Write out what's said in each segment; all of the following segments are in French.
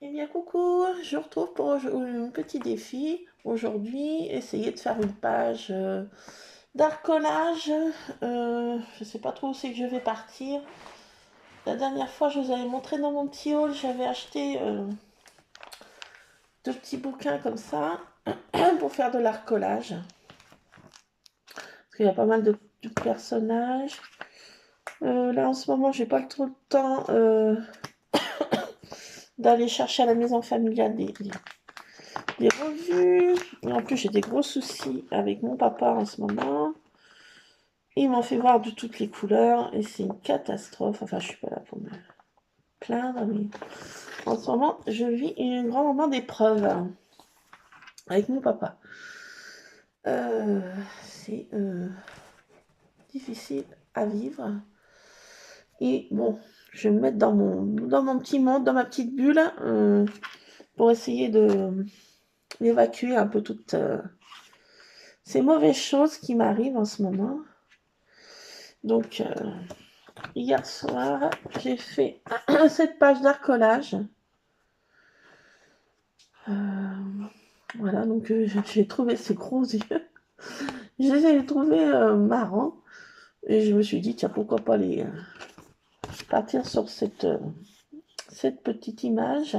Eh bien, coucou, je vous retrouve pour un petit défi. Aujourd'hui, essayer de faire une page d'art collage. Je sais pas trop où c'est que je vais partir. La dernière fois, je vous avais montré dans mon petit haul, j'avais acheté deux petits bouquins comme ça pour faire de l'art collage. Parce qu'il y a pas mal de personnages. Là, en ce moment, j'ai pas trop le temps d'aller chercher à la maison familiale des revues. Et en plus, j'ai des gros soucis avec mon papa en ce moment. Ils m'ont fait voir de toutes les couleurs et c'est une catastrophe. Enfin, je suis pas là pour me plaindre, mais en ce moment, je vis un grand moment d'épreuve avec mon papa. Euh, c'est difficile à vivre. Et bon, je vais me mettre dans mon petit monde, dans ma petite bulle, pour essayer d'évacuer un peu toutes ces mauvaises choses qui m'arrivent en ce moment. Donc, hier soir, j'ai fait cette page d'art collage. Voilà, donc j'ai trouvé ces gros yeux. Je les ai trouvés marrants. Et je me suis dit, tiens, pourquoi pas les partir sur cette petite image.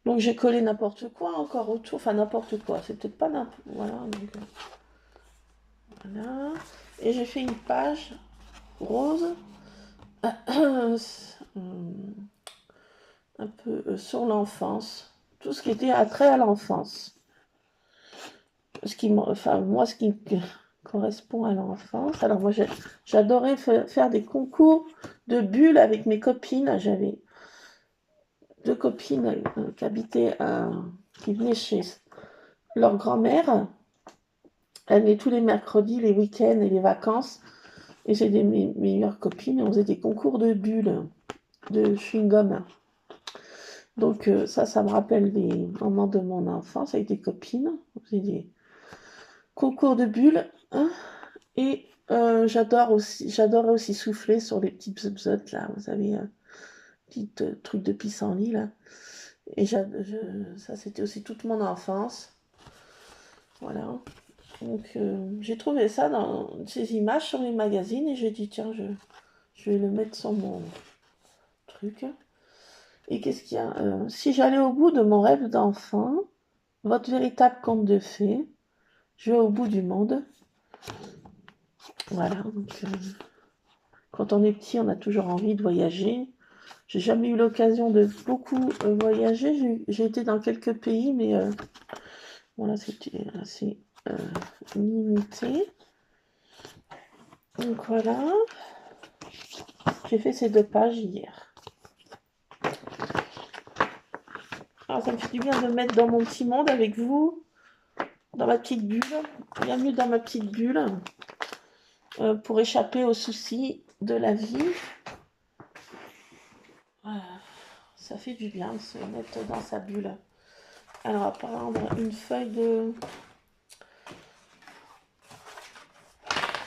Donc j'ai collé n'importe quoi encore autour. Enfin, n'importe quoi. C'est peut-être pas n'importe quoi. Voilà, donc, voilà. Et j'ai fait une page rose. Un peu sur l'enfance. Tout ce qui était attrait à l'enfance. Enfin, moi, ce qui correspond à l'enfance. Alors, moi, j'adorais faire des concours de bulles avec mes copines. J'avais deux copines qui venaient chez leur grand-mère. Elles venaient tous les mercredis, les week-ends et les vacances. Et c'était mes meilleures copines. Et on faisait des concours de bulles, de chewing-gum. Donc, ça me rappelle des moments de mon enfance avec des copines. On faisait des concours de bulles. Hein. Et j'adorais aussi souffler sur les petites bzzottes, là, vous savez, petits trucs de pissenlit, là. Et ça, c'était aussi toute mon enfance. Voilà. Donc, j'ai trouvé ça dans ces images sur les magazines et j'ai dit, tiens, je vais le mettre sur mon truc. Et qu'est-ce qu'il y a si j'allais au bout de mon rêve d'enfant, votre véritable conte de fées, je vais au bout du monde. Voilà. Donc, quand on est petit, on a toujours envie de voyager. J'ai jamais eu l'occasion de beaucoup voyager. J'ai été dans quelques pays, mais voilà, c'était assez limité. Donc voilà, j'ai fait ces deux pages hier. Alors ça me fait du bien de me mettre dans mon petit monde avec vous, dans ma petite bulle. Bienvenue dans ma petite bulle, pour échapper aux soucis de la vie. Voilà, ça fait du bien de se mettre dans sa bulle. Alors, on va prendre une feuille de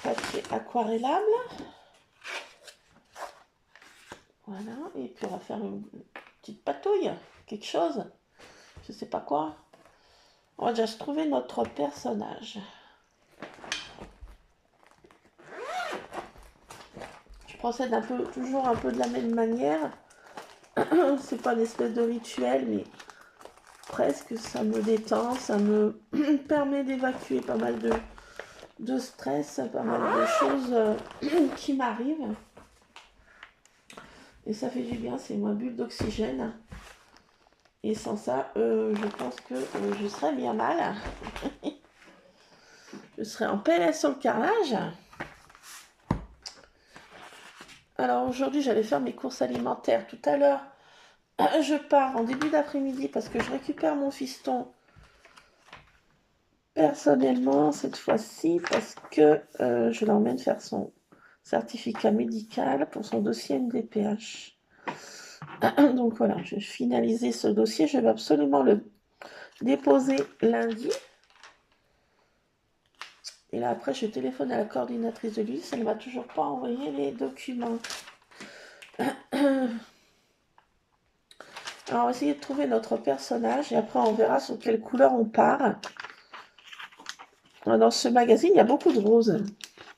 papier aquarellable. Voilà, et puis on va faire une petite patouille, quelque chose, je sais pas quoi. On va déjà se trouver notre personnage. Je procède toujours un peu de la même manière. C'est pas une espèce de rituel, mais presque, ça me détend, ça me permet d'évacuer pas mal de stress, pas mal de choses qui m'arrivent. Et ça fait du bien, c'est ma bulle d'oxygène. Et sans ça, je pense que je serais bien mal. Je serais en PLS sur le carrelage. Alors aujourd'hui, j'allais faire mes courses alimentaires. Tout à l'heure, je pars en début d'après-midi parce que je récupère mon fiston personnellement cette fois-ci parce que je l'emmène faire son certificat médical pour son dossier MDPH. Donc voilà, je vais finaliser ce dossier. Je vais absolument le déposer lundi. Et là, après, je téléphone à la coordinatrice de l'ULIS. Elle ne m'a toujours pas envoyé les documents. Alors, on va essayer de trouver notre personnage et après on verra sur quelle couleur on part. Dans ce magazine, il y a beaucoup de roses.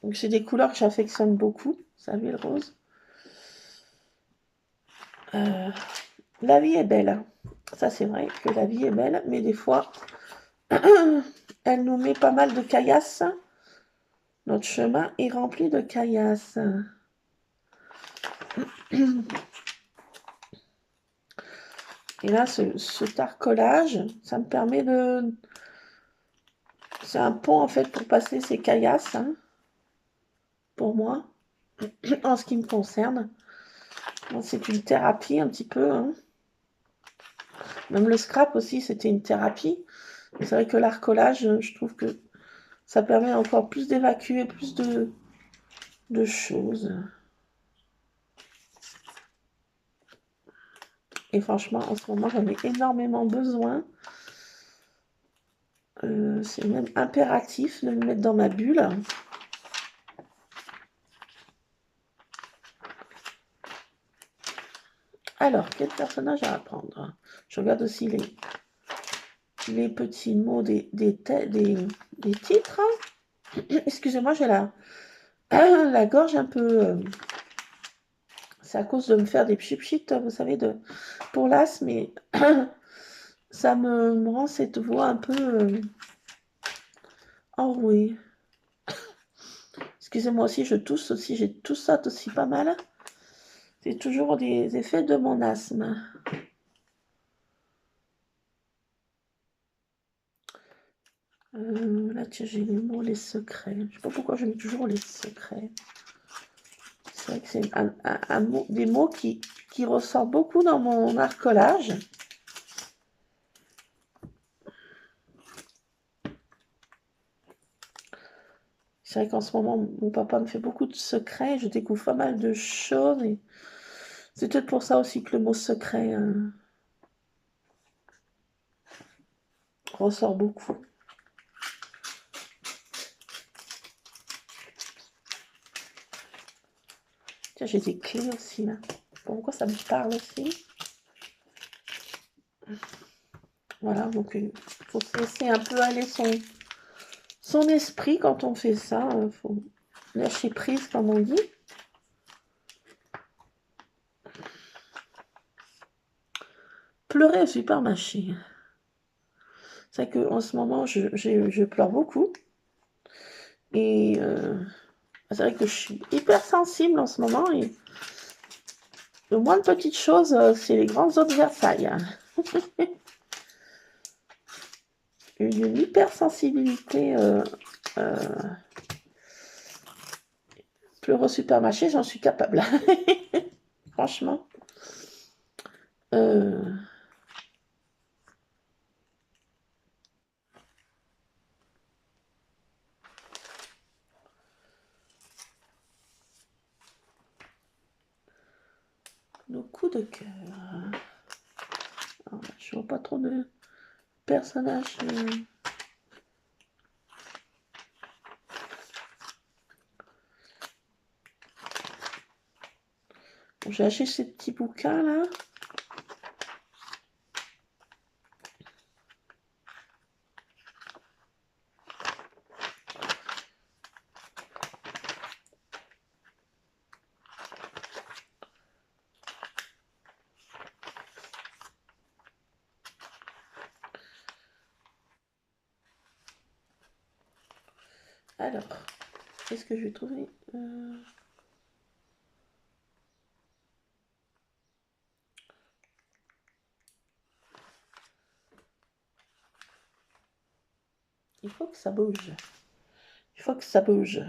Donc, c'est des couleurs que j'affectionne beaucoup. Vous savez, le rose. La vie est belle. Ça, c'est vrai que la vie est belle, mais des fois, elle nous met pas mal de caillasses. Notre chemin est rempli de caillasses. Et là, ce tarcolage, ça me permet de... C'est un pont, en fait, pour passer ces caillasses, hein, pour moi, en ce qui me concerne. C'est une thérapie, un petit peu. Hein. Même le scrap aussi, c'était une thérapie. C'est vrai que l'arcolage, je trouve que ça permet encore plus d'évacuer, plus de choses. Et franchement, en ce moment, j'en ai énormément besoin. C'est même impératif de me mettre dans ma bulle. Alors, quel personnage à apprendre? Je regarde aussi les petits mots des titres. Excusez-moi, j'ai la gorge un peu... c'est à cause de me faire des pchit, vous savez, pour l'asthme, mais ça me rend cette voix un peu enrouée. Excusez-moi aussi, je tousse aussi, j'ai tout ça aussi pas mal. C'est toujours des effets de mon asthme. Là, tiens, j'ai les mots, les secrets. Je sais pas pourquoi je mets toujours les secrets. C'est vrai que c'est des mots qui ressortent beaucoup dans mon arcolage. C'est vrai qu'en ce moment, mon papa me fait beaucoup de secrets. Je découvre pas mal de choses. Et c'est peut-être pour ça aussi que le mot secret ressort beaucoup. Tiens, j'ai des clés aussi, là. Pourquoi ça me parle aussi? Voilà, donc il faut se laisser un peu aller son esprit quand on fait ça. Il faut lâcher prise, comme on dit. Pleurer au supermarché. C'est vrai qu'en ce moment, je pleure beaucoup. Et c'est vrai que je suis hyper sensible en ce moment. Et le moins de petites choses, c'est les grandes eaux de Versailles. Une hypersensibilité. Pleurer au supermarché, j'en suis capable. Franchement. Nos coups de cœur. Alors, je vois pas trop de personnages. Bon, j'ai acheté ces petits bouquins là. Alors, qu'est-ce que je vais trouver Il faut que ça bouge. Il faut que ça bouge.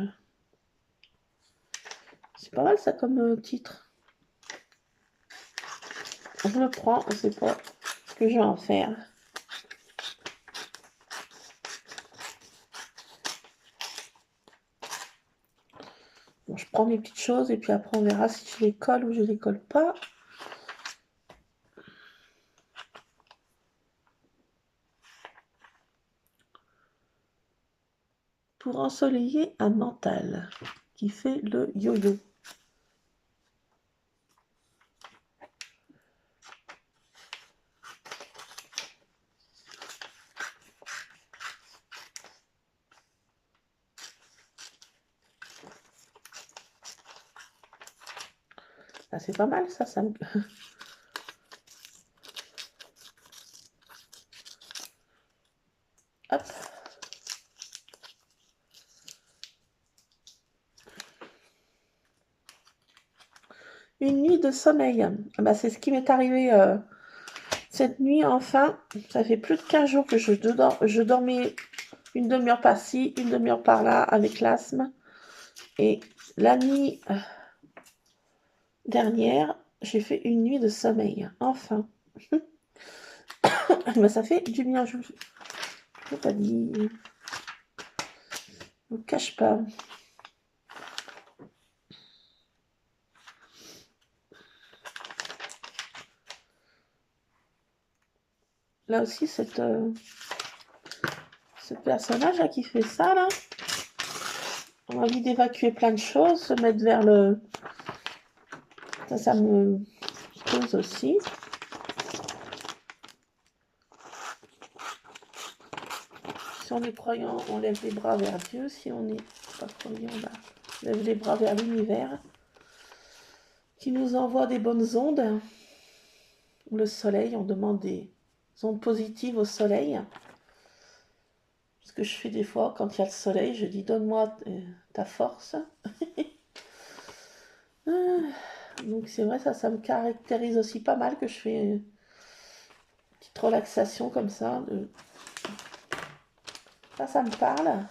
C'est pas mal ça comme titre. Je le prends, on sait pas ce que je vais en faire. Bon, je prends mes petites choses et puis après on verra si je les colle ou je les colle pas. Pour ensoleiller un mental qui fait le yo-yo. Ah, c'est pas mal, ça me... Hop. Une nuit de sommeil. Ah bah, c'est ce qui m'est arrivé cette nuit, enfin. Ça fait plus de 15 jours que je dormais une demi-heure par-ci, une demi-heure par-là avec l'asthme. Et la nuit dernière, j'ai fait une nuit de sommeil. Enfin. Bah, ça fait du bien. Je ne pas dit. Je ne vous cache pas. Là aussi, ce personnage là qui fait ça, là, on a envie d'évacuer plein de choses, se mettre vers le... Ça me pose aussi. Si on est croyant, on lève les bras vers Dieu. Si on n'est pas croyant, on lève les bras vers l'univers qui nous envoie des bonnes ondes. Le soleil, on demande des ondes positives au soleil. Ce que je fais des fois quand il y a le soleil, je dis donne-moi ta force. Donc c'est vrai, ça me caractérise aussi pas mal que je fais une petite relaxation comme ça. Ça me parle.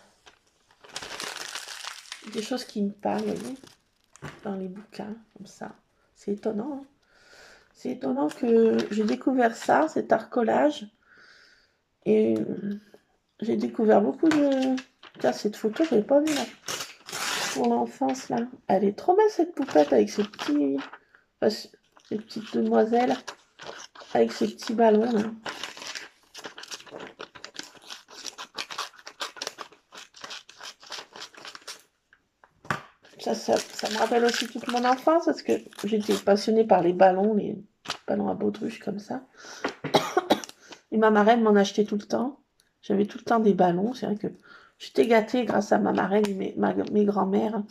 Des choses qui me parlent, vous voyez, dans les bouquins, comme ça. C'est étonnant. Hein. C'est étonnant que j'ai découvert ça, cet art collage. Et j'ai découvert beaucoup de... Tiens, cette photo, je l'ai pas vue là. Pour l'enfance, là. Elle est trop belle, cette poupette, avec ses petits... Enfin, ces petites demoiselles. Avec ses petits ballons, là. Ça me rappelle aussi toute mon enfance, parce que j'étais passionnée par les ballons à baudruche, comme ça. Et ma marraine m'en achetait tout le temps. J'avais tout le temps des ballons. C'est vrai que j'étais gâtée grâce à ma marraine et mes grands-mères.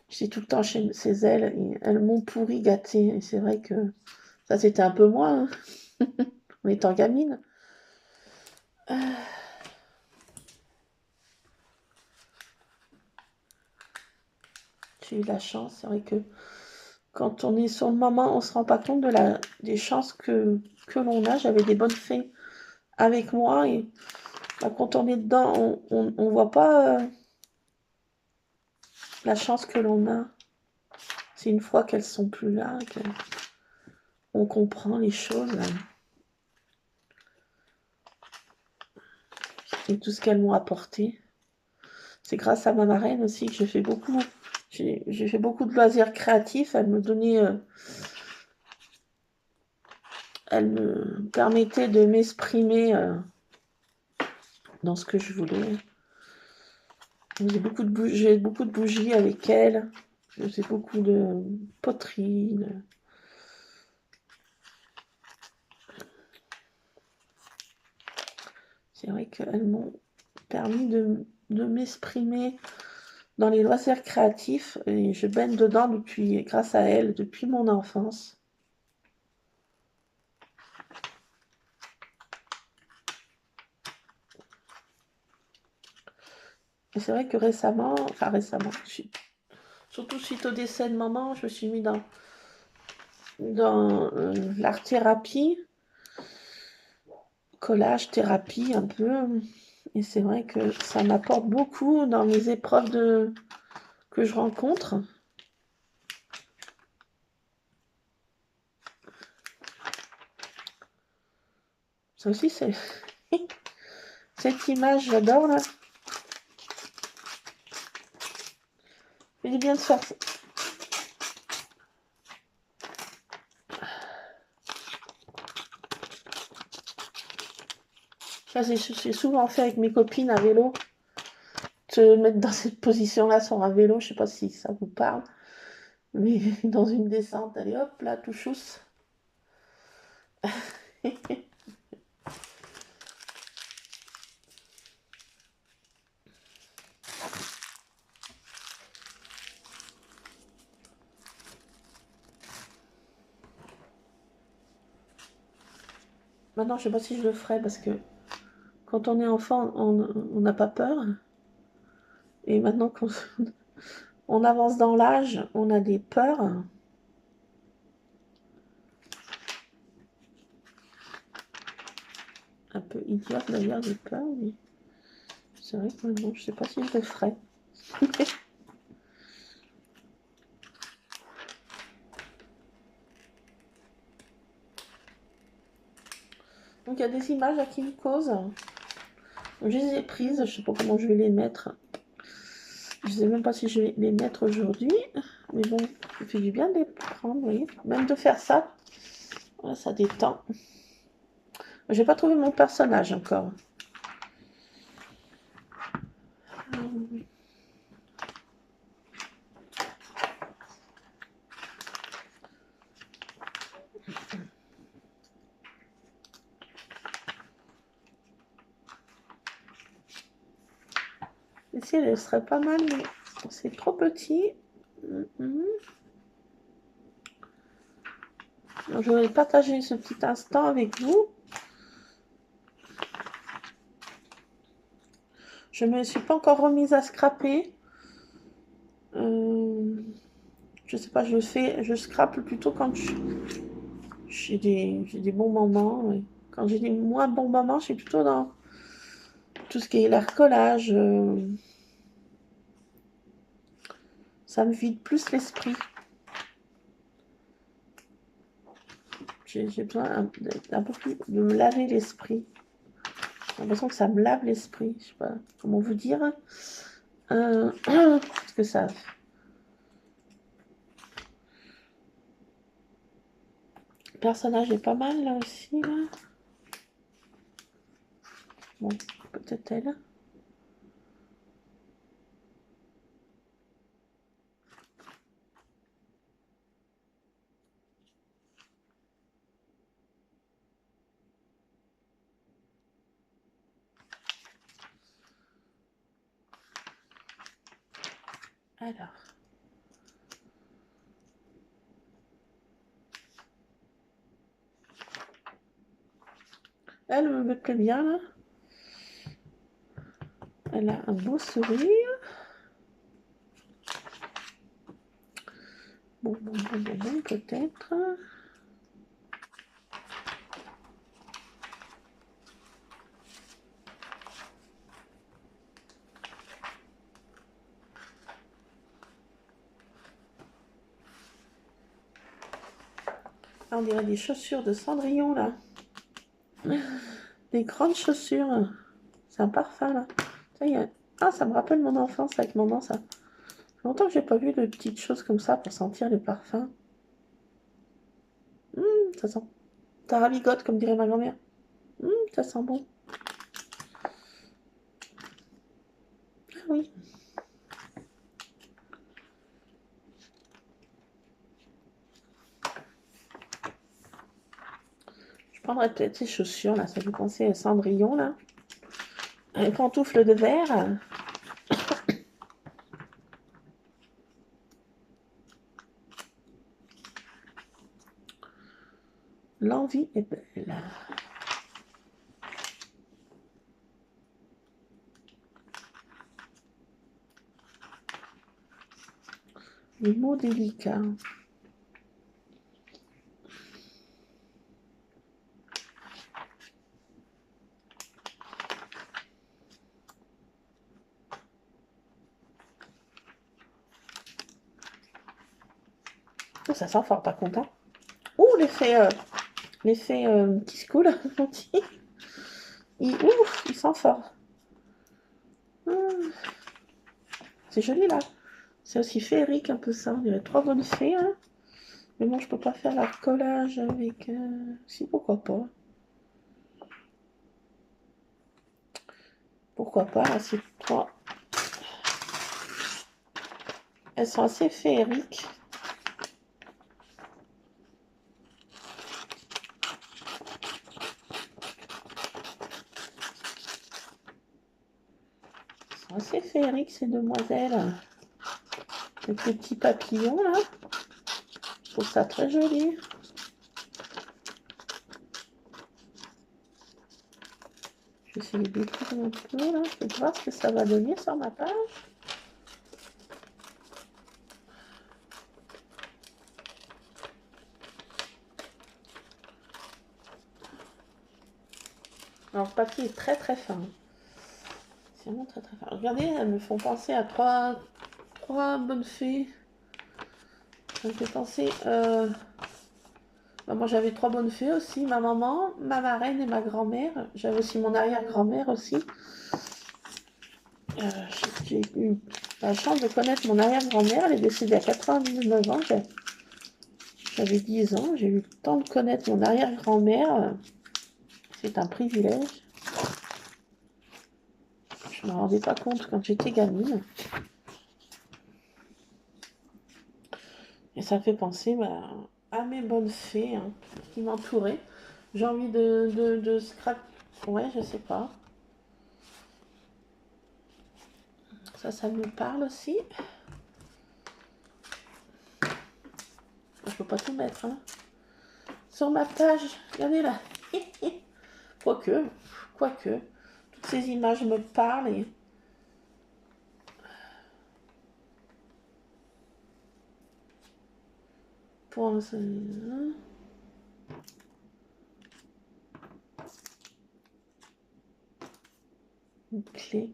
J'étais tout le temps chez elles et elles m'ont pourri gâtée. Et c'est vrai que ça, c'était un peu moi, hein, en étant gamine. J'ai eu de la chance. C'est vrai que quand on est sur le moment, on ne se rend pas compte des chances que l'on a. J'avais des bonnes fées avec moi et quand on est dedans, on ne voit pas la chance que l'on a. C'est une fois qu'elles sont plus là qu'on comprend les choses et tout ce qu'elles m'ont apporté. C'est grâce à ma marraine aussi que j'ai fait beaucoup de loisirs créatifs. Elle me donnait, elle me permettait de m'exprimer dans ce que je voulais. J'ai beaucoup de bougies avec elle. Je faisais beaucoup de poterie. C'est vrai qu'elles m'ont permis de m'exprimer dans les loisirs créatifs et je baigne dedans grâce à elles depuis mon enfance. Et c'est vrai que récemment, surtout suite au décès de maman, je me suis mis dans l'art-thérapie, collage, thérapie un peu. Et c'est vrai que ça m'apporte beaucoup dans mes épreuves que je rencontre. Ça aussi, c'est... Cette image, j'adore, là. Il est bien de faire ça. Ça, c'est souvent fait avec mes copines à vélo. Se mettre dans cette position-là sur un vélo, je sais pas si ça vous parle. Mais dans une descente, allez hop, là, tout chousse. Maintenant, je sais pas si je le ferai parce que quand on est enfant, on n'a pas peur. Et maintenant qu'on on avance dans l'âge, on a des peurs. Un peu idiotes d'ailleurs, des peurs, mais c'est vrai que maintenant, je sais pas si je le ferai. Donc il y a des images à qui me causent. Je les ai prises, je sais pas comment je vais les mettre. Je sais même pas si je vais les mettre aujourd'hui. Mais bon, ça fait du bien de les prendre, vous voyez. Même de faire ça, voilà, ça détend. J'ai pas trouvé mon personnage encore. Ici, elle serait pas mal, mais c'est trop petit. Donc, je vais partager ce petit instant avec vous. Je me suis pas encore remise à scraper. Je sais pas, je scrape plutôt quand j'ai des bons moments. Ouais. Quand j'ai des moins bons moments, je suis plutôt dans tout ce qui est l'art collage. Ça me vide plus l'esprit. J'ai besoin d'un peu plus de me laver l'esprit. J'ai l'impression que ça me lave l'esprit. Je sais pas comment vous dire. Parce que ça. Le personnage est pas mal là aussi. Là. Bon, peut-être elle. Alors. Elle me plaît bien là. Elle a un beau sourire. Bon, peut-être. Ah, on dirait des chaussures de Cendrillon là. Des grandes chaussures. C'est un parfum là. Ça, ah, ça me rappelle mon enfance avec maman ça. Ça fait longtemps que j'ai pas vu de petites choses comme ça pour sentir les parfums. Ça sent. Ça ravigote comme dirait ma grand-mère. Ça sent bon. Ah oui. Je prendrais peut-être ces chaussures là. Ça fait penser à Cendrillon là. Les pantoufles de verre. L'envie est belle. Les mots délicats. Oh, ça sent fort par contre. Hein. Ouh, l'effet qui se coule. Il sent fort. C'est joli là. C'est aussi féerique un peu ça. Il y a trois bonnes fées. Hein. Mais moi, je peux pas faire leur collage avec... Si, pourquoi pas. Pourquoi pas, là, ces trois. Elles sont assez féeriques. Elles sont assez féeriques, ces demoiselles. Avec les petits papillons, là. Je trouve ça très joli. Je vais essayer de détruire un peu là. Je vais voir ce que ça va donner sur ma page. Alors, le papier est très très fin. C'est vraiment très très fin. Regardez, elles me font penser à trois bonnes fées. Ça me fait penser... moi, j'avais 3 bonnes fées aussi. Ma maman, ma marraine et ma grand-mère. J'avais aussi mon arrière-grand-mère aussi. J'ai eu la chance de connaître mon arrière-grand-mère. Elle est décédée à 99 ans. J'avais 10 ans. J'ai eu le temps de connaître mon arrière-grand-mère. C'est un privilège. Je ne me rendais pas compte quand j'étais gamine. Et ça fait penser à mes bonnes fées qui m'entouraient. J'ai envie de scrap. Ouais, je sais pas. Ça me parle aussi. Je peux pas tout mettre. Hein. Sur ma page, regardez là. Quoique, toutes ces images me parlent. Et... Pour un... Une clé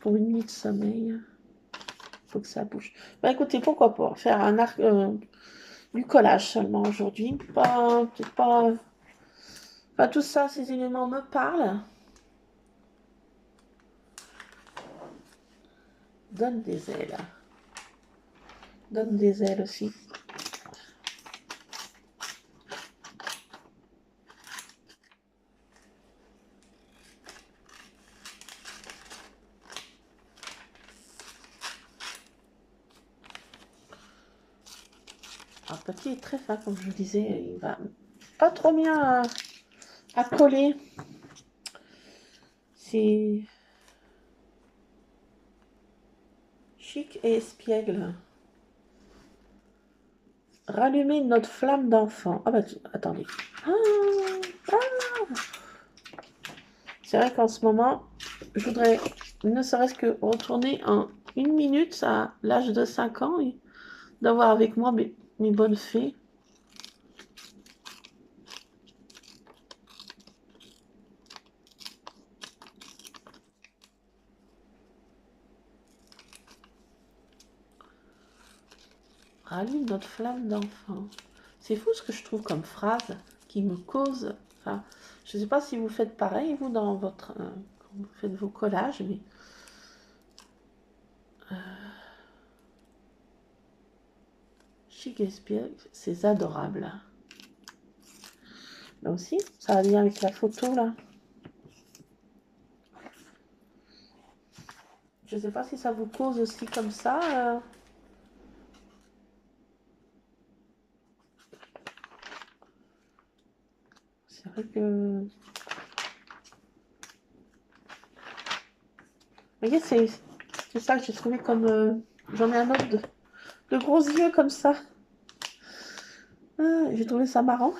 pour une nuit de sommeil. Faut que ça bouge. Bah écoutez, pourquoi pas faire un arc, du collage seulement aujourd'hui. Peut-être pas. Enfin, tout ça, ces éléments me parlent. Donne des ailes. Donne des ailes aussi. Alors, le papier est très fin, comme je vous disais. Il va pas trop bien à coller. C'est chic et espiègle. Rallumer notre flamme d'enfant. Ah bah attendez. C'est vrai qu'en ce moment, je voudrais ne serait-ce que retourner en 1 minute à l'âge de 5 ans et d'avoir avec moi mes bonnes fées. Rallume notre flamme d'enfant. C'est fou ce que je trouve comme phrase qui me cause. Enfin, je ne sais pas si vous faites pareil, vous, dans votre. Quand vous faites vos collages, mais. Chic et espiègle, c'est adorable. Là aussi, ça va bien avec la photo, là. Je ne sais pas si ça vous cause aussi comme ça. C'est vrai que... Vous voyez, c'est ça que j'ai trouvé comme... J'en ai un autre de gros yeux comme ça. Ah, j'ai trouvé ça marrant.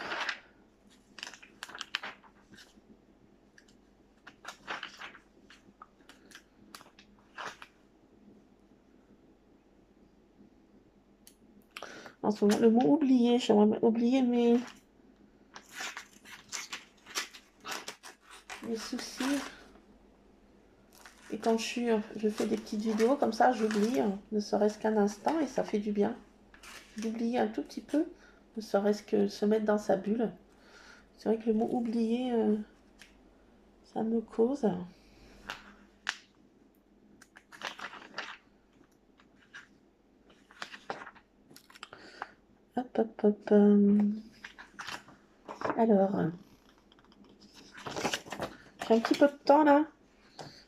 En ce moment, le mot oublier, j'aimerais oublier mes soucis. Et quand je fais des petites vidéos comme ça, j'oublie, ne serait-ce qu'un instant, et ça fait du bien. D'oublier un tout petit peu, ne serait-ce que se mettre dans sa bulle. C'est vrai que le mot oublier, ça me cause. Hop, hop, hop. Alors, j'ai un petit peu de temps là.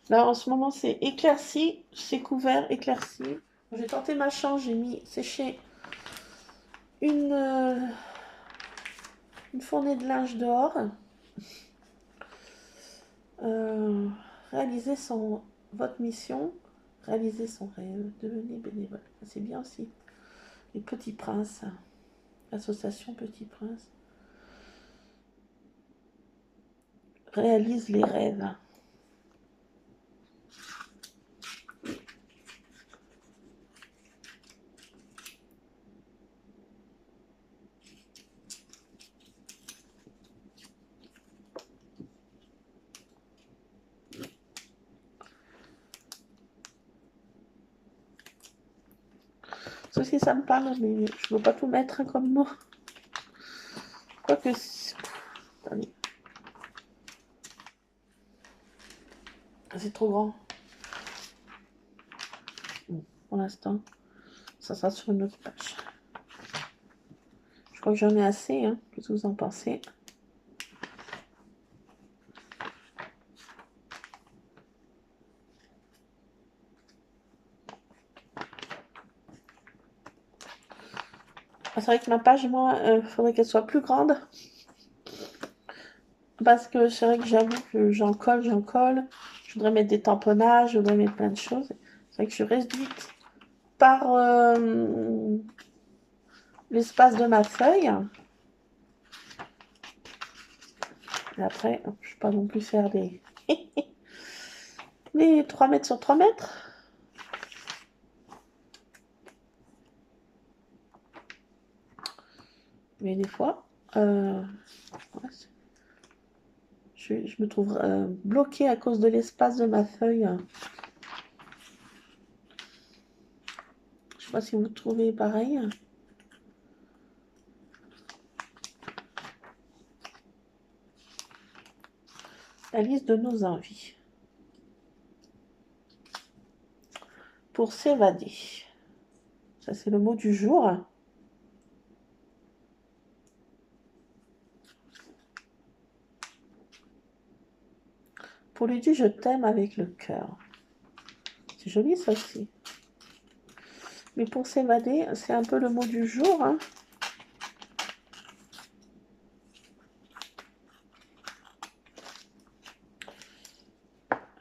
Là, en ce moment, c'est éclairci, c'est couvert, éclairci. J'ai tenté ma chance, j'ai mis sécher une fournée de linge dehors. Réaliser votre mission, réaliser son rêve, devenez bénévole. C'est bien aussi. Les Petits Princes, l'association Petits Princes. réalise les rêves. Ceci, ça me parle, mais je ne veux pas tout mettre comme mot. Quoique... Attendez. C'est trop grand. Bon, pour l'instant, ça sera sur une autre page. Je crois que j'en ai assez, hein. Qu'est-ce que vous en pensez? C'est vrai que ma page, moi, il faudrait qu'elle soit plus grande. Parce que c'est vrai que j'avoue que j'en colle. Je voudrais mettre des tamponnages, je voudrais mettre plein de choses. C'est vrai que je reste vite par l'espace de ma feuille. Et après, je ne vais pas non plus faire des... les 3 mètres sur 3 mètres. Mais des fois, ouais, je me trouve bloquée à cause de l'espace de ma feuille. Je sais pas si vous trouvez pareil. La liste de nos envies. Pour s'évader. Ça, c'est le mot du jour. Pour lui dire je t'aime avec le cœur. C'est joli ça aussi. Mais pour s'évader, c'est un peu le mot du jour. Hein.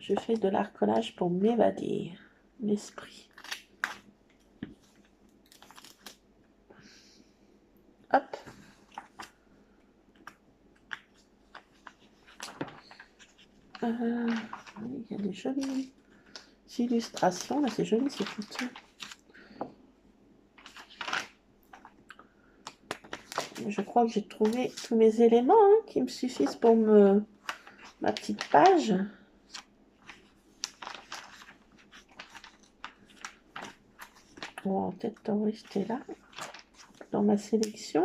Je fais de l'art-collage pour m'évader l'esprit. Hop. Il y a des jolies illustrations. Là, c'est joli, c'est tout. Je crois que j'ai trouvé tous mes éléments hein, qui me suffisent pour ma petite page. Bon, peut-être en rester là, dans ma sélection.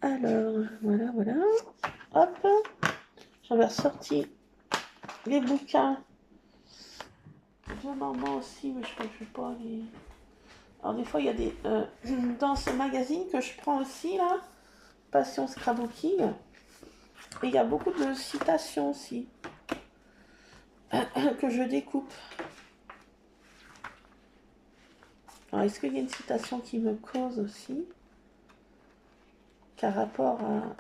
Alors, voilà. Hop. J'avais ressorti les bouquins de maman aussi, mais je crois que je ne vais pas les... Alors des fois, il y a des... dans ce magazine que je prends aussi, là, Passion Scrapbooking, et il y a beaucoup de citations aussi, que je découpe. Alors, est-ce qu'il y a une citation qui me cause aussi, qu'à rapport à...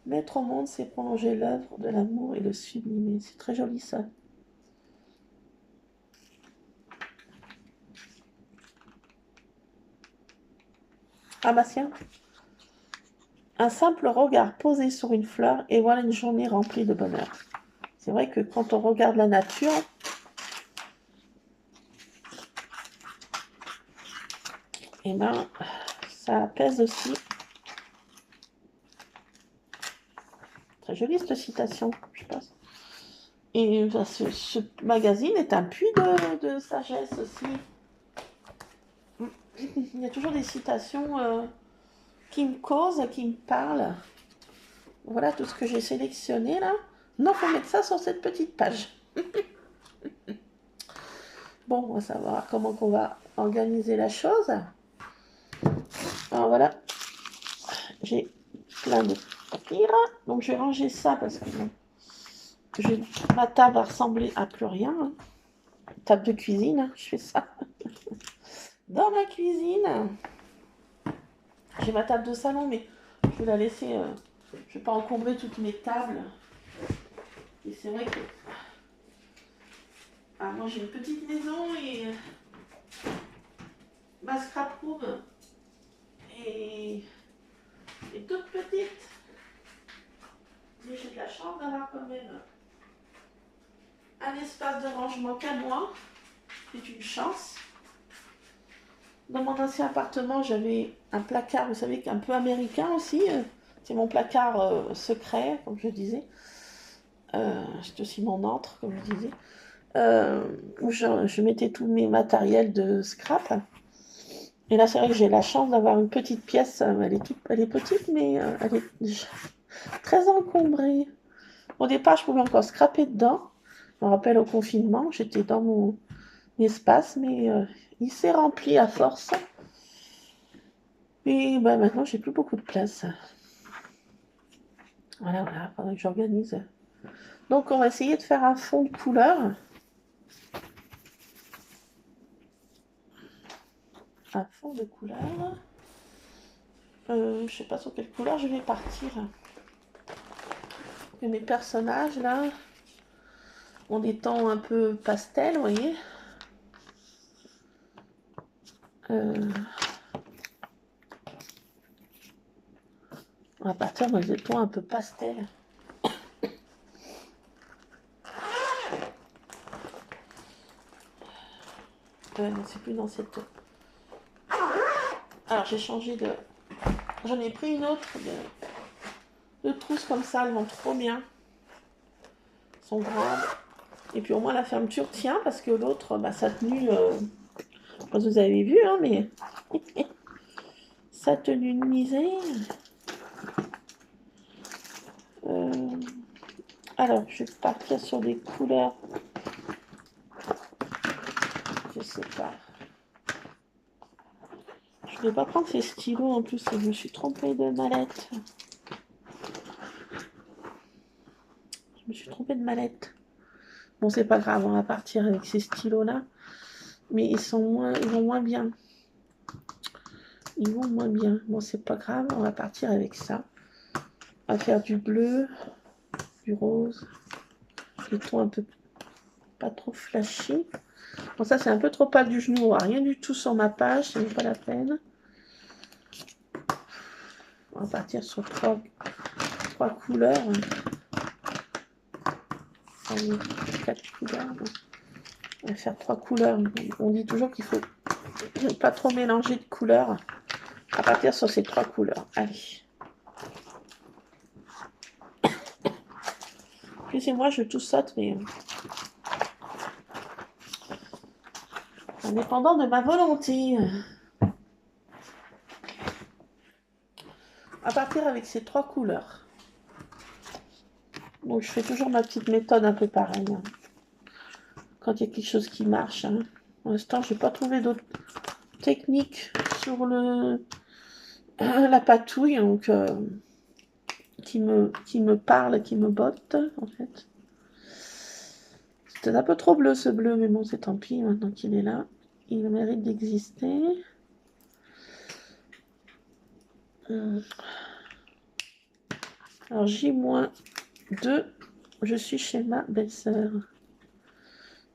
Mettre au monde, c'est prolonger l'œuvre de l'amour et le sublimer. C'est très joli, ça. Ah bah tiens. Un simple regard posé sur une fleur et voilà une journée remplie de bonheur. C'est vrai que quand on regarde la nature, eh ben, ça apaise aussi. Très jolie cette citation, je pense. Et ce magazine est un puits de sagesse aussi. Il y a toujours des citations qui me causent, qui me parlent. Voilà tout ce que j'ai sélectionné là. Non, faut mettre ça sur cette petite page. Bon, on va savoir comment on va organiser la chose. Alors voilà, j'ai plein de papier là. Donc je vais ranger ça parce que ma table va ressembler à plus rien. Hein. Table de cuisine, hein, je fais ça. Dans ma cuisine, j'ai ma table de salon, mais je vais la laisser. Je ne vais pas encombrer toutes mes tables. Et c'est vrai que moi j'ai une petite maison et ma scrap room est toute petite. même un espace de rangement qu'à moi. C'est une chance. Dans mon ancien appartement, j'avais un placard, vous savez, un peu américain aussi. C'est mon placard secret, comme je disais. C'est aussi mon antre, comme je disais. Où je mettais tous mes matériels de scrap. Et là, c'est vrai que j'ai la chance d'avoir une petite pièce. Elle est petite, mais elle est déjà très encombrée. Au départ, je pouvais encore scraper dedans. Je me rappelle au confinement, j'étais dans mon espace, mais il s'est rempli à force. Et bah, maintenant, j'ai plus beaucoup de place. Voilà, voilà, faudrait que j'organise. Donc, on va essayer de faire un fond de couleur. Un fond de couleur. Je sais pas sur quelle couleur je vais partir. Et mes personnages, là, ont des tons un peu pastel, vous voyez. On va partir dans des tons un peu pastel. C'est plus dans cette... Alors, j'ai changé de... J'en ai pris une autre de trousse comme ça, elles vont trop bien. Elles sont grandes. Et puis au moins la fermeture tient parce que l'autre, bah, ça a tenu... Je pense que vous avez vu, hein, mais... ça a tenu une misère. Alors, je vais partir sur des couleurs. Je sais pas. Je ne vais pas prendre ces stylos en plus, je me suis trompée de mallette. Je me suis trompée de mallette. Bon, c'est pas grave, on va partir avec ces stylos-là. Mais ils vont moins bien. Ils vont moins bien. Bon, c'est pas grave, on va partir avec ça. On va faire du bleu, du rose, des tons un peu pas trop flashy. Bon, ça, c'est un peu trop pâle du genou. Rien du tout sur ma page, c'est même pas la peine. On va partir sur trois couleurs. Allez, 4 couleurs. On va faire 3 couleurs. On dit toujours qu'il faut pas trop mélanger de couleurs. À partir sur ces 3 couleurs. Allez. Excusez-moi, je tout saute, mais indépendant de ma volonté. À partir avec ces 3 couleurs. Donc je fais toujours ma petite méthode un peu pareille. Hein. Quand il y a quelque chose qui marche. Hein. Pour l'instant, je n'ai pas trouvé d'autres techniques sur la patouille. Donc qui me parle, qui me botte, en fait. C'est un peu trop bleu, ce bleu, mais bon, c'est tant pis, maintenant qu'il est là. Il mérite d'exister. Alors, J-2, je suis chez ma belle-sœur.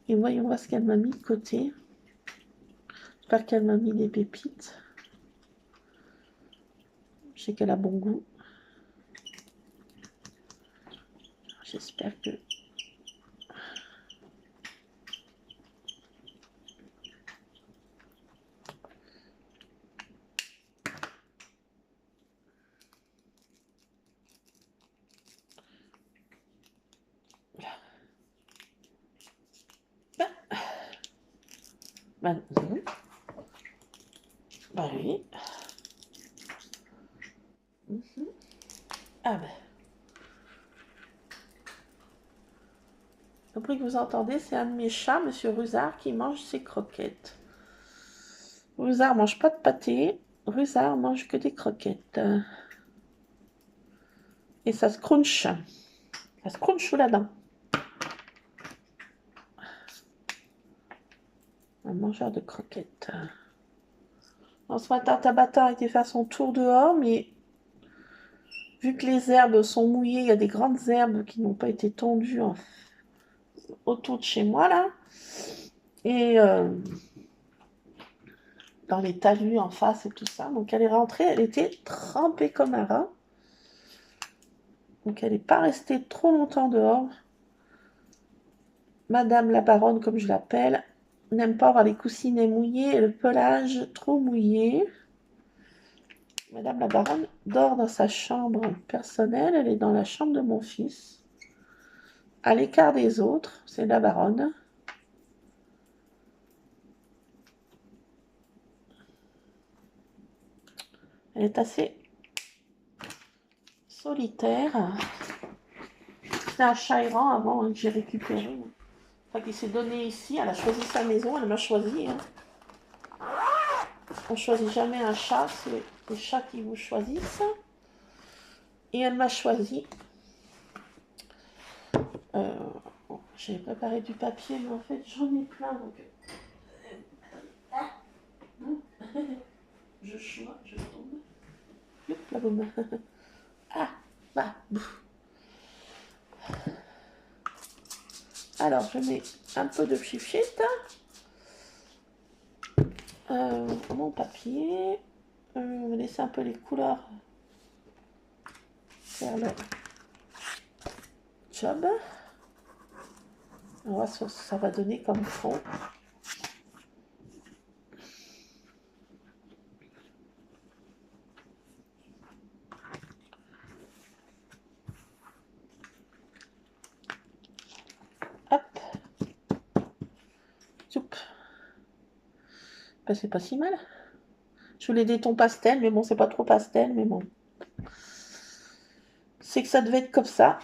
Et voyons voir ce qu'elle m'a mis de côté. J'espère qu'elle m'a mis des pépites. Je sais qu'elle a bon goût. J'espère que... Bah non. Bah oui. Ah ben. Le bruit que vous entendez, c'est un de mes chats, Monsieur Rusard, qui mange ses croquettes. Rusard mange pas de pâté. Rusard mange que des croquettes. Et ça se crunch. Ça se crunch sous la dent. Un mangeur de croquettes. En ce matin, Tabata a été faire son tour dehors, mais vu que les herbes sont mouillées, il y a des grandes herbes qui n'ont pas été tondues autour de chez moi, là. Et dans les talus en face et tout ça. Donc elle est rentrée, elle était trempée comme un rat. Donc elle n'est pas restée trop longtemps dehors. Madame la baronne, comme je l'appelle, n'aime pas avoir les coussinets mouillés et le pelage trop mouillé. Madame la baronne dort dans sa chambre personnelle. Elle est dans la chambre de mon fils, à l'écart des autres. C'est la baronne. Elle est assez solitaire. C'était un chat errant avant que j'ai récupéré. Enfin, qui s'est donné ici. Elle a choisi sa maison. Elle m'a choisi. Hein. On ne choisit jamais un chat. C'est les chats qui vous choisissent. Et elle m'a choisi. J'ai préparé du papier, mais en fait, j'en ai plein. Donc... je tombe. Hop, la boum. Ah, bah, bouf. Alors, je mets un peu de chiffchit. Mon papier. On va laisser un peu les couleurs faire le job. On va voir ce que ça va donner comme fond. Hop. Soup. Ben, c'est pas si mal. Je voulais des tons pastel, mais bon, c'est pas trop pastel, mais bon. C'est que ça devait être comme ça.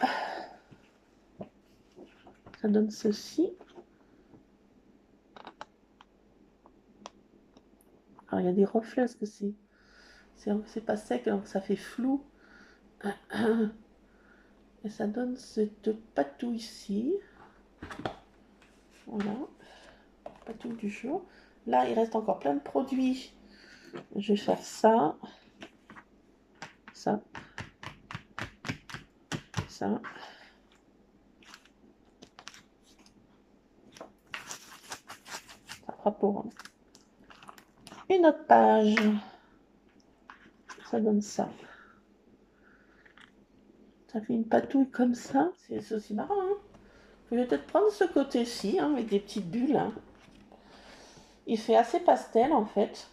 Ça donne ceci. Alors, il y a des reflets, parce que c'est pas sec, donc ça fait flou. Et ça donne cette patouille ici. Voilà. Patouille du jour. Là, il reste encore plein de produits. Je vais faire ça. Ça. Ça. Ça fera pour une autre page. Ça donne ça. Ça fait une patouille comme ça. C'est aussi marrant. Hein. Je vais peut-être prendre ce côté-ci, hein, avec des petites bulles. Hein. Il fait assez pastel, en fait.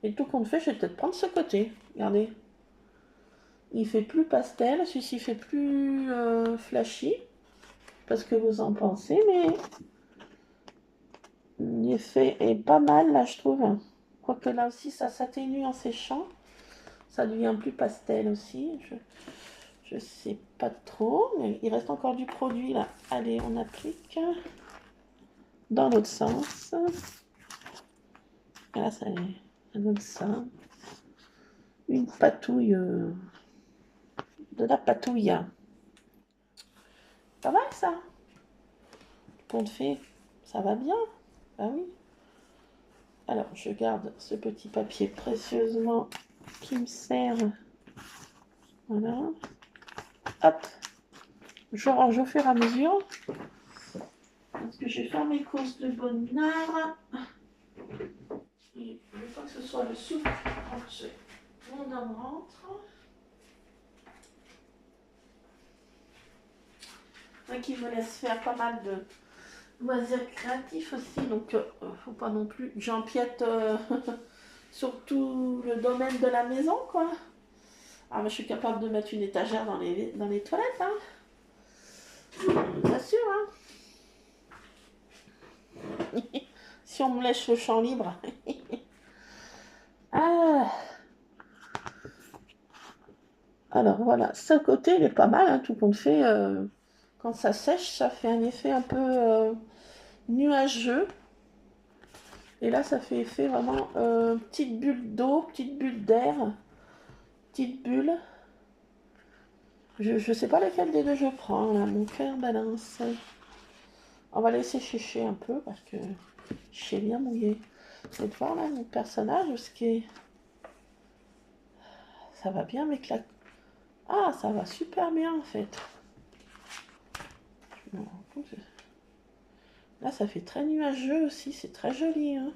Et tout compte fait, je vais peut-être prendre ce côté. Regardez. Il fait plus pastel. Celui-ci fait plus flashy. Parce que vous en pensez, mais l'effet est pas mal, là, je trouve. Quoique là aussi, ça s'atténue en séchant. Ça devient plus pastel aussi. Je sais pas trop, mais il reste encore du produit là. Allez, on applique dans l'autre sens. Là, ça donne ça. Une patouille, de la patouille. Pas mal ça. Compte fait, ça va bien. Ah oui. Alors, je garde ce petit papier précieusement qui me sert. Voilà. Hop. Je range au fur et à mesure. Parce que je vais faire mes courses de bonne heure. Et je veux pas que ce soit le soupe quand mon homme rentre. Moi qui me laisse faire pas mal de loisirs créatifs aussi, donc faut pas non plus que j'empiète sur tout le domaine de la maison, quoi. Ah, mais je suis capable de mettre une étagère dans les toilettes, hein. Bien sûr, hein. Si on me laisse le champ libre. Ah. Alors voilà, ce côté il est pas mal, hein, tout compte fait. Quand ça sèche, ça fait un effet un peu nuageux. Et là, ça fait effet vraiment petite bulle d'eau, petite bulle d'air, petite bulle. Je sais pas lequel des deux je prends, là, mon cœur balance. On va laisser sécher un peu parce que je suis bien mouillée. Vous allez voir là, mon personnage, ce qui est... Ça va bien avec la... Ah, ça va super bien en fait. Là, ça fait très nuageux aussi, c'est très joli. Hein.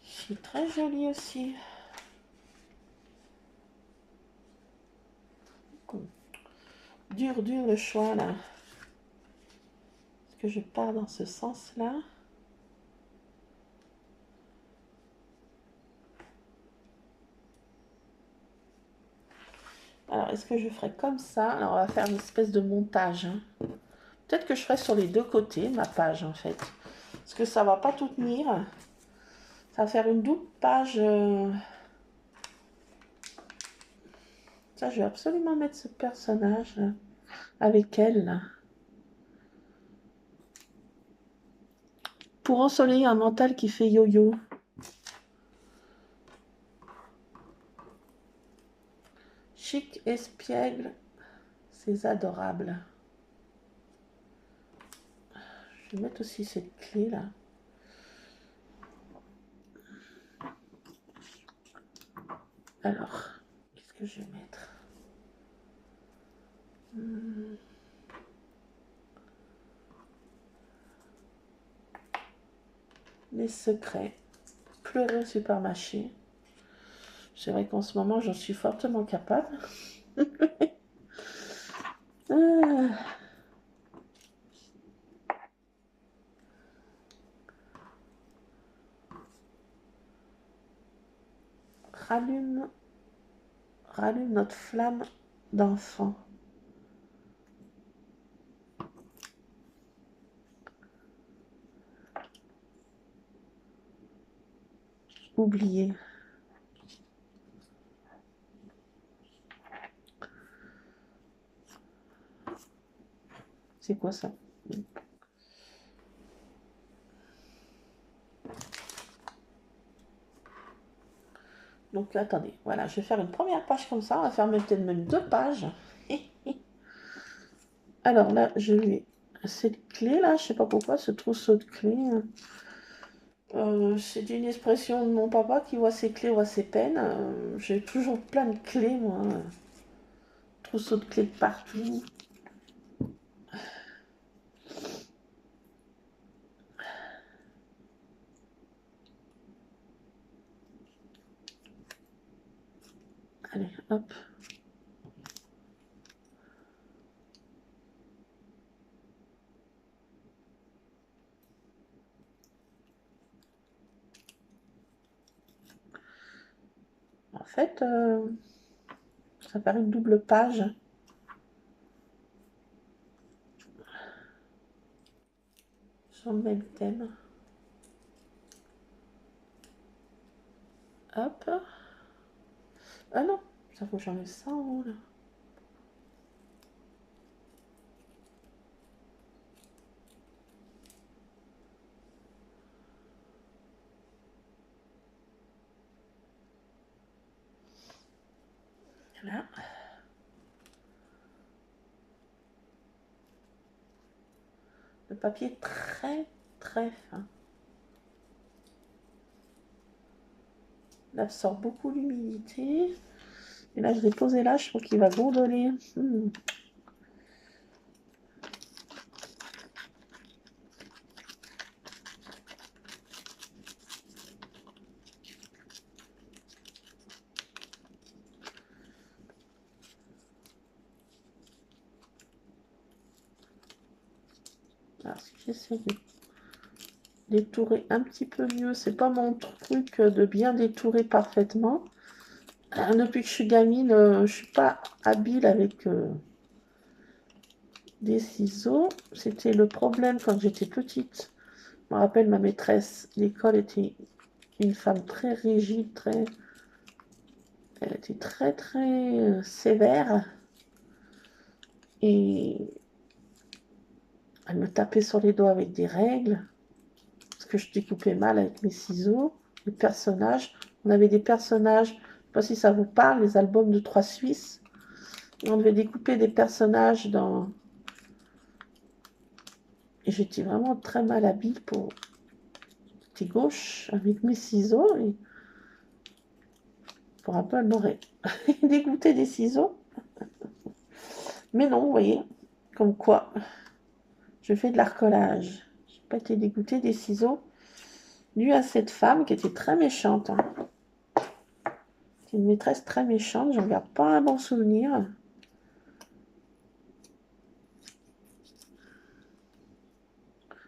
C'est très joli aussi. dur le choix là. Est-ce que je pars dans ce sens-là? Alors, est-ce que je ferai comme ça? Alors, on va faire une espèce de montage. Hein. Peut-être que je ferai sur les deux côtés, ma page, en fait. Parce que ça va pas tout tenir. Ça va faire une double page. Ça, je vais absolument mettre ce personnage là, avec elle, là. Pour ensoleiller un mental qui fait yo-yo. Chic, espiègle, c'est adorable. Je vais mettre aussi cette clé là. Alors, qu'est-ce que je vais mettre? Les secrets. Pleurer au supermarché. C'est vrai qu'en ce moment, j'en suis fortement capable. Rallume notre flamme d'enfant. Oublié. C'est quoi ça? Donc attendez, voilà, je vais faire une première page comme ça. On va faire peut-être même deux pages. Alors là, je vais... Cette clé là, je sais pas pourquoi, ce trousseau de clés... c'est une expression de mon papa qui voit ses clés, voit ses peines. J'ai toujours plein de clés, moi. Trousseau de clés de partout. Allez, hop. En fait, ça paraît une double page. Sur le même thème. Hop. Ah non, ça faut que j'enlève ça en haut là. Voilà. Le papier est très très fin. Il absorbe beaucoup l'humidité. Et là, je l'ai posé là, je trouve qu'il va gondoler. Alors, si j'essaie de détourer un petit peu mieux, c'est pas mon truc de bien détourer parfaitement. Depuis que je suis gamine, je suis pas habile avec des ciseaux. C'était le problème quand j'étais petite. Je me rappelle, ma maîtresse d'école était une femme très rigide, elle était très très sévère. Et elle me tapait sur les doigts avec des règles. Parce que je découpais mal avec mes ciseaux. Les personnages. On avait des personnages, je ne sais pas si ça vous parle, les albums de Trois Suisses. Et on devait découper des personnages dans... Et j'étais vraiment très mal habile pour... J'étais gauche avec mes ciseaux. Et pour un peu, elle m'aurait dégoûté des ciseaux. Mais non, vous voyez, comme quoi, je fais de l'arcolage. Je n'ai pas été dégoûtée des ciseaux dû à cette femme qui était très méchante. Hein. C'est une maîtresse très méchante, j'en garde pas un bon souvenir.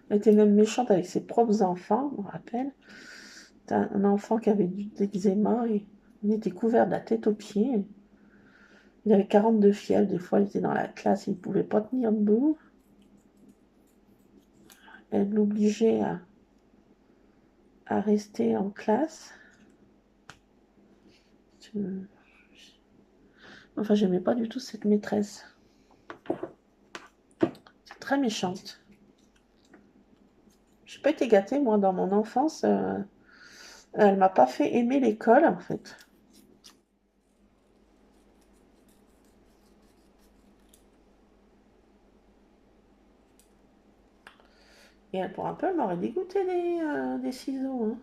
Elle était même méchante avec ses propres enfants, je me rappelle. C'était un enfant qui avait de l'eczéma et il était couvert de la tête aux pieds. Il avait 42 fièvres, des fois il était dans la classe, il ne pouvait pas tenir debout. Elle l'obligeait à rester en classe. Enfin, j'aimais pas du tout cette maîtresse. C'est très méchante. Je n'ai pas été gâtée, moi, dans mon enfance. Elle m'a pas fait aimer l'école, en fait. Et elle, pour un peu, elle m'aurait dégoûté des ciseaux. Hein.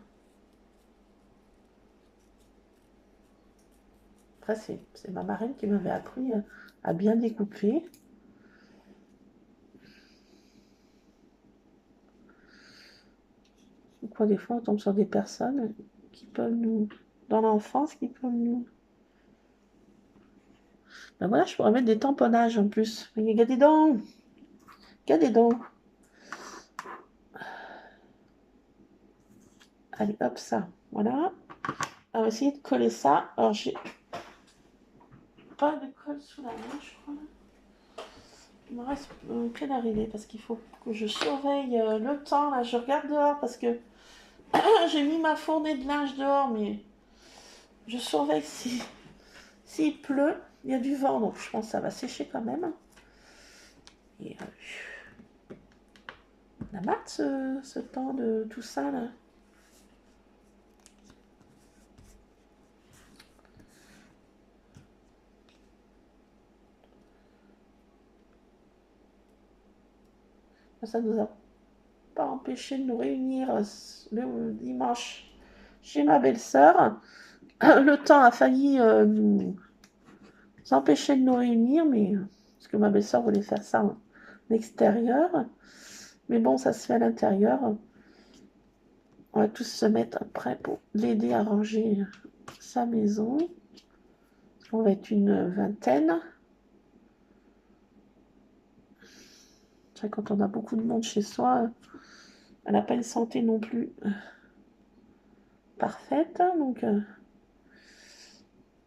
Après, c'est ma marraine qui m'avait appris à bien découper. Quoi, des fois, on tombe sur des personnes qui peuvent nous, dans l'enfance, qui peuvent nous... Ben voilà, je pourrais mettre des tamponnages en plus. Regardez donc, regardez donc. Allez, hop, ça, voilà. On va essayer de coller ça. Alors, j'ai pas de colle sous la main, je crois. Il me reste qu'à l'arrivée parce qu'il faut que je surveille le temps. Là, je regarde dehors parce que j'ai mis ma fournée de linge dehors, mais je surveille s'il pleut. Il y a du vent, donc je pense que ça va sécher quand même. Et on a marre de ce temps de tout ça là. Ça nous a pas empêché de nous réunir le dimanche chez ma belle-sœur. Le temps a failli nous empêcher de nous réunir, mais parce que ma belle-sœur voulait faire ça en extérieur. Mais bon, ça se fait à l'intérieur. On va tous se mettre après pour l'aider à ranger sa maison. On va être une vingtaine. C'est vrai, quand on a beaucoup de monde chez soi, elle n'a pas une santé non plus parfaite. Donc,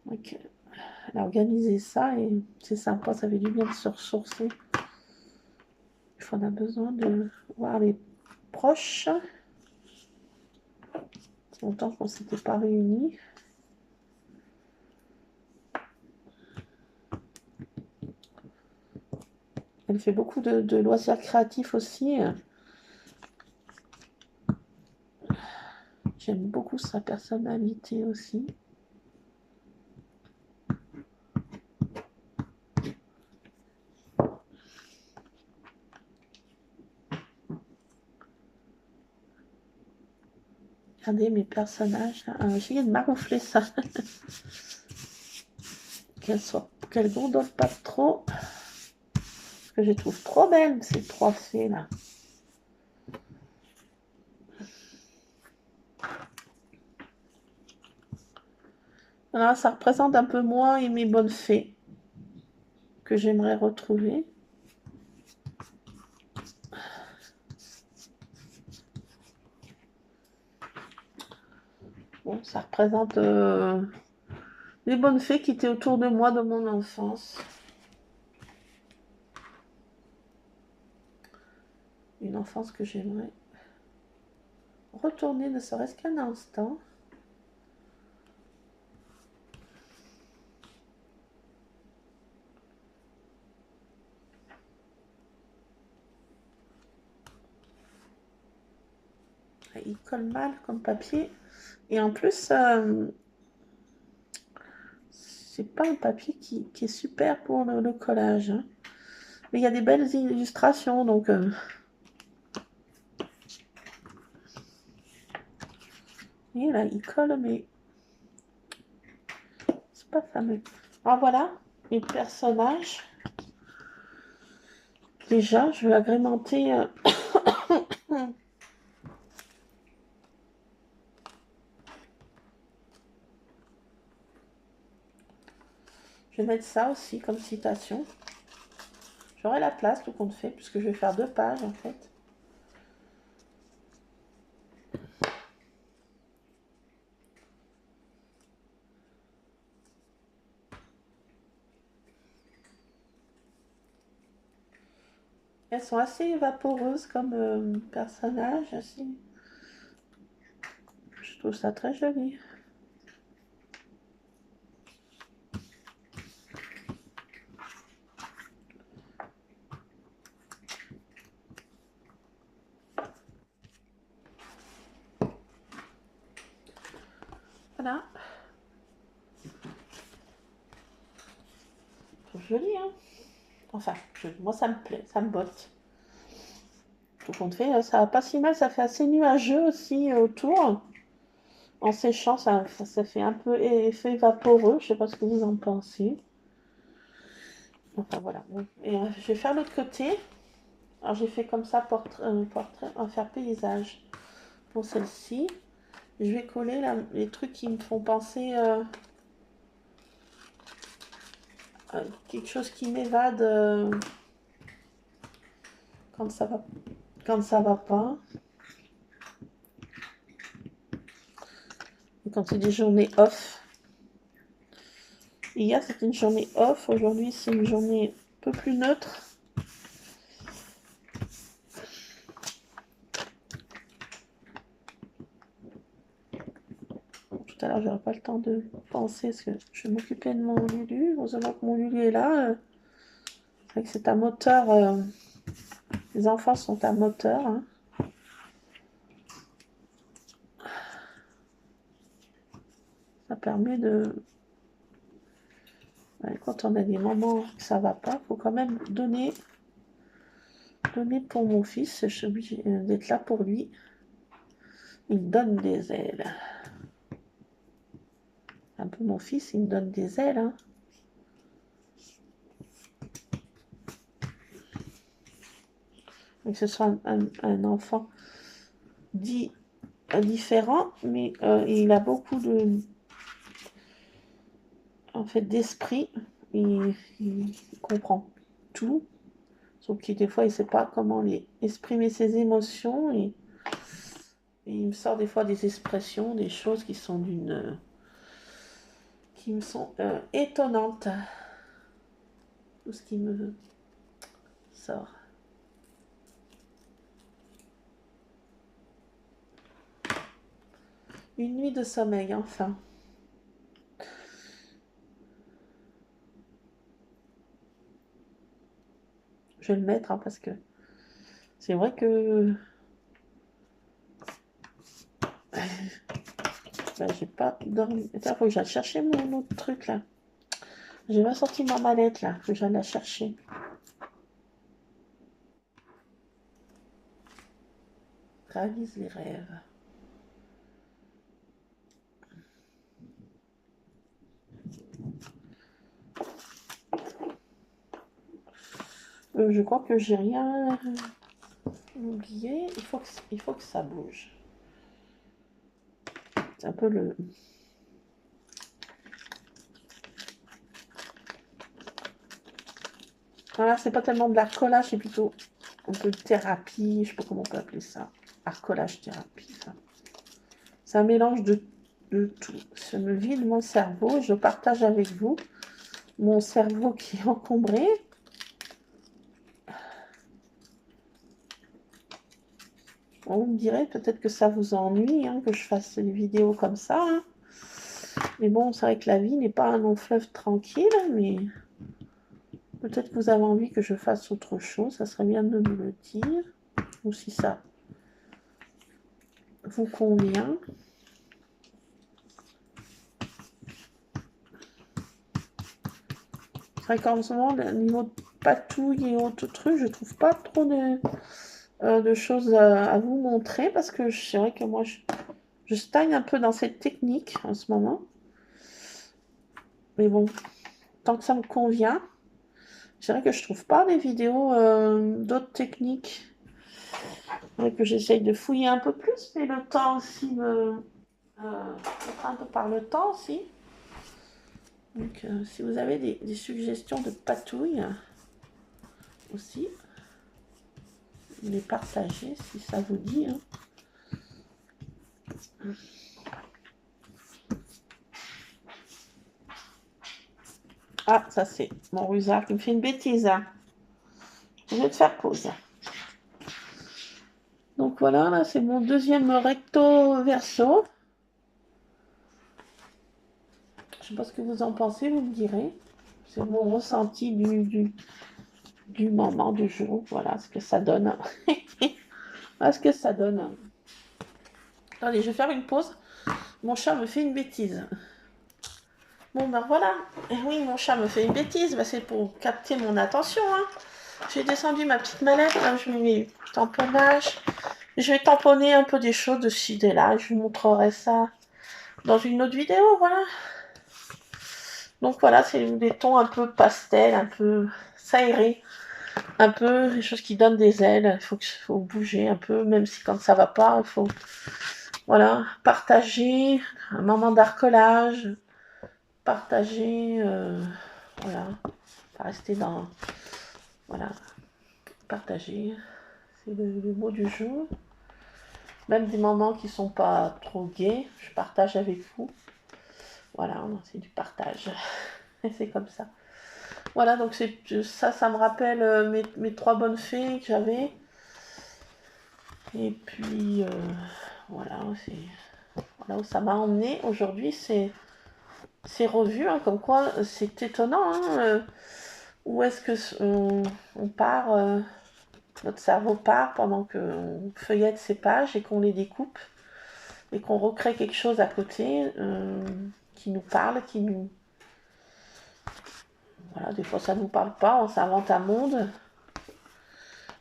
elle a organisé ça et c'est sympa, ça fait du bien de se ressourcer. On a besoin de voir les proches. C'est longtemps qu'on ne s'était pas réunis. Elle fait beaucoup de loisirs créatifs aussi. J'aime beaucoup sa personnalité aussi. Regardez mes personnages. J'essaie de maroufler ça. Qu'elle gondole pas trop. Parce que je les trouve trop belles, ces trois fées là. Voilà, ça représente un peu moi et mes bonnes fées que j'aimerais retrouver. Bon, ça représente les bonnes fées qui étaient autour de moi de mon enfance. Une enfance que j'aimerais retourner, ne serait-ce qu'un instant. Il colle mal comme papier. Et en plus, c'est pas un papier qui est super pour le collage. Hein. Mais il y a des belles illustrations, donc... Et là, il colle, mais c'est pas fameux. Alors voilà, les personnages. Déjà, je vais agrémenter... Je vais mettre ça aussi comme citation. J'aurai la place, tout compte fait, puisque je vais faire 2 pages en fait. Elles sont assez vaporeuses comme personnages. Assez... Je trouve ça très joli. Voilà. C'est joli, hein. Enfin, moi ça me plaît, ça me botte. Tout compte fait, ça va pas si mal, ça fait assez nuageux aussi autour. En séchant, ça fait un peu effet vaporeux. Je sais pas ce que vous en pensez. Enfin voilà. Et je vais faire l'autre côté. Alors j'ai fait comme ça portrait, on va faire paysage pour celle-ci. Je vais coller là, les trucs qui me font penser à quelque chose qui m'évade quand ça va pas. Et quand c'est des journées off. Hier c'était une journée off, aujourd'hui c'est une journée un peu plus neutre. Tout à l'heure j'aurais pas le temps de penser parce que je vais m'occuper de mon Lulu. Heureusement que mon Lulu est là. C'est vrai que c'est un moteur. Les enfants sont un moteur. Hein. Ça permet de... Ouais, quand on a des moments que ça va pas, il faut quand même donner pour mon fils. Je suis obligée d'être là pour lui. Il donne des ailes. Un peu mon fils, il me donne des ailes. Hein. Donc ce soit un enfant dit différent, mais il a beaucoup d'esprit. Il comprend tout. Sauf que des fois, il ne sait pas comment exprimer ses émotions. Et il me sort des fois des expressions, des choses qui me sont étonnantes. Tout ce qui me sort. Une nuit de sommeil, enfin. Je vais le mettre, hein, parce que c'est vrai que j'ai pas dormi. Il faut que j'aille chercher mon autre truc, là. J'ai pas sorti ma mallette, là. Faut que j'aille la chercher. Réalise les rêves. Je crois que j'ai rien oublié. Il faut que ça bouge. C'est un peu le... Voilà, c'est pas tellement de l'arcolage, c'est plutôt un peu de thérapie. Je sais pas comment on peut appeler ça. Arcolage thérapie, ça. C'est un mélange de tout. Je me vide mon cerveau et je partage avec vous mon cerveau qui est encombré. On me dirait peut-être que ça vous ennuie hein, que je fasse des vidéos comme ça. Hein. Mais bon, c'est vrai que la vie n'est pas un long fleuve tranquille, mais peut-être que vous avez envie que je fasse autre chose. Ça serait bien de me le dire. Ou si ça vous convient. C'est vrai qu'en ce moment, au niveau de patouille et autres trucs, je trouve pas trop de choses à vous montrer parce que c'est vrai que moi, je stagne un peu dans cette technique en ce moment. Mais bon, tant que ça me convient, c'est vrai que je trouve pas des vidéos d'autres techniques. Que j'essaye de fouiller un peu plus, mais le temps aussi me contraint un peu par le temps aussi. Donc, si vous avez des suggestions de patouilles aussi, vous les partagez si ça vous dit. Hein. Ah, ça c'est mon rusard qui me fait une bêtise. Hein. je vais te faire pause. Donc voilà, là c'est mon deuxième recto verso. Je sais pas ce que vous en pensez, vous me direz. C'est mon ressenti du moment, du jour. Voilà ce que ça donne. Voilà ce que ça donne. Attendez, je vais faire une pause. Mon chat me fait une bêtise. Bon ben voilà. Et oui, mon chat me fait une bêtise. Ben, c'est pour capter mon attention. Hein. J'ai descendu ma petite mallette. Là, je mets mes tamponnages. Je vais tamponner un peu des choses de ci, de là. Je vous montrerai ça dans une autre vidéo. Voilà. Donc voilà, c'est des tons un peu pastel, un peu saérés. Un peu des choses qui donnent des ailes. Faut bouger un peu, même si quand ça va pas, il faut voilà, partager un moment d'arcolage, partager, voilà, pas rester dans, voilà, partager, c'est le mot du jour. Même des moments qui sont pas trop gais, je partage avec vous. Voilà, c'est du partage. Et c'est comme ça. Voilà, donc ça me rappelle mes trois bonnes fées que j'avais. Et puis, voilà, voilà où ça m'a emmené aujourd'hui, c'est revu, hein, comme quoi c'est étonnant. Hein, où est-ce que on part, notre cerveau part pendant qu'on feuillette ces pages et qu'on les découpe et qu'on recrée quelque chose à côté qui nous parle, qui nous... Voilà, des fois ça ne nous parle pas, on s'invente un monde,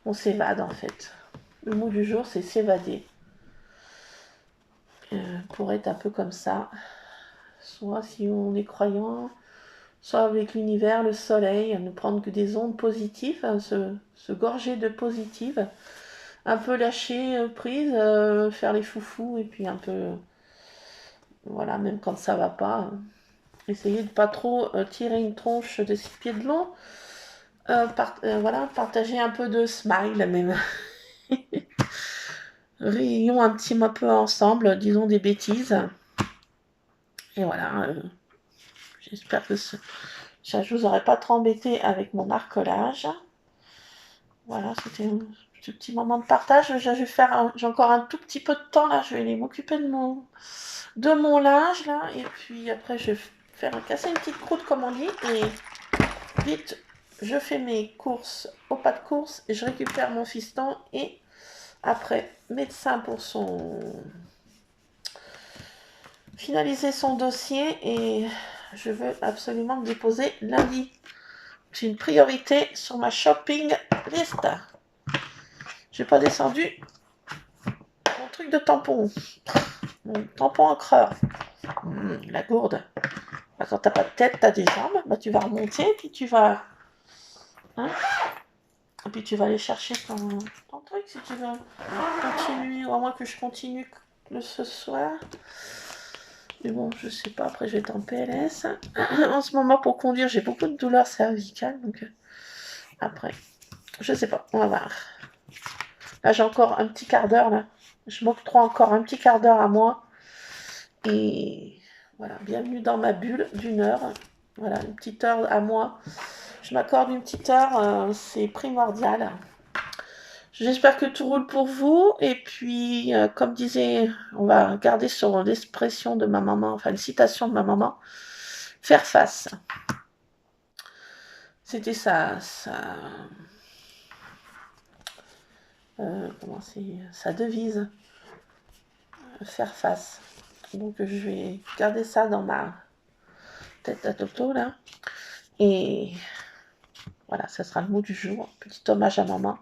on s'évade en fait. Le mot du jour, c'est s'évader. Pour être un peu comme ça, soit si on est croyant, soit avec l'univers, le soleil, ne prendre que des ondes positives, hein, se gorger de positives, un peu lâcher prise, faire les foufous, et puis un peu, voilà, même quand ça va pas, essayer de pas trop tirer une tronche de 6 pieds de long, voilà, partager un peu de smile même. Rions un petit peu ensemble, disons des bêtises. Et voilà, j'espère que je ne vous aurais pas trop embêté avec mon arcolage. Voilà, c'était ce petit moment de partage. J'ai encore un tout petit peu de temps là. Je vais aller m'occuper de mon linge là. Et puis après, je vais faire casser une petite croûte comme on dit. Et vite, je fais mes courses au pas de course. Et je récupère mon fiston. Et après, médecin pour finaliser son dossier. Et je veux absolument me déposer lundi. C'est une priorité sur ma shopping list. J'ai pas descendu mon truc de tampon. Mon tampon encreur. La gourde. Bah, quand t'as pas de tête, t'as des jambes. Bah, tu vas remonter, puis tu vas... Hein, et puis tu vas aller chercher ton truc si tu veux continuer. Ou à moins que je continue ce soir. Mais bon, je sais pas. Après, je vais être en PLS. En ce moment, pour conduire, j'ai beaucoup de douleurs cervicales. Donc, après, je sais pas. On va voir. Là, j'ai encore un petit quart d'heure, là. Je m'octroie encore un petit quart d'heure à moi. Et voilà, bienvenue dans ma bulle d'une heure. Voilà, une petite heure à moi. Je m'accorde une petite heure, c'est primordial. J'espère que tout roule pour vous. Et puis, comme disait, on va garder sur l'expression de ma maman, enfin une citation de ma maman, faire face. C'était comment c'est, sa devise. Faire face. Donc je vais garder ça dans ma tête à Toto là. Et voilà, ça sera le mot du jour. Petit hommage à maman.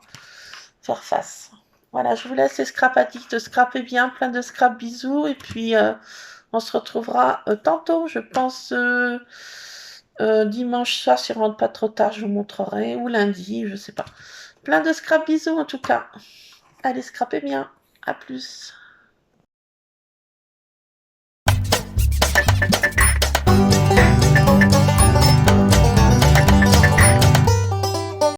Faire face. Voilà, je vous laisse les scrap addicts. Scrapez bien, plein de scrap bisous. Et puis on se retrouvera tantôt, je pense dimanche soir, si on rentre pas trop tard, je vous montrerai. Ou lundi, je sais pas. Plein de scrap bisous en tout cas. Allez, scrapez bien. À plus.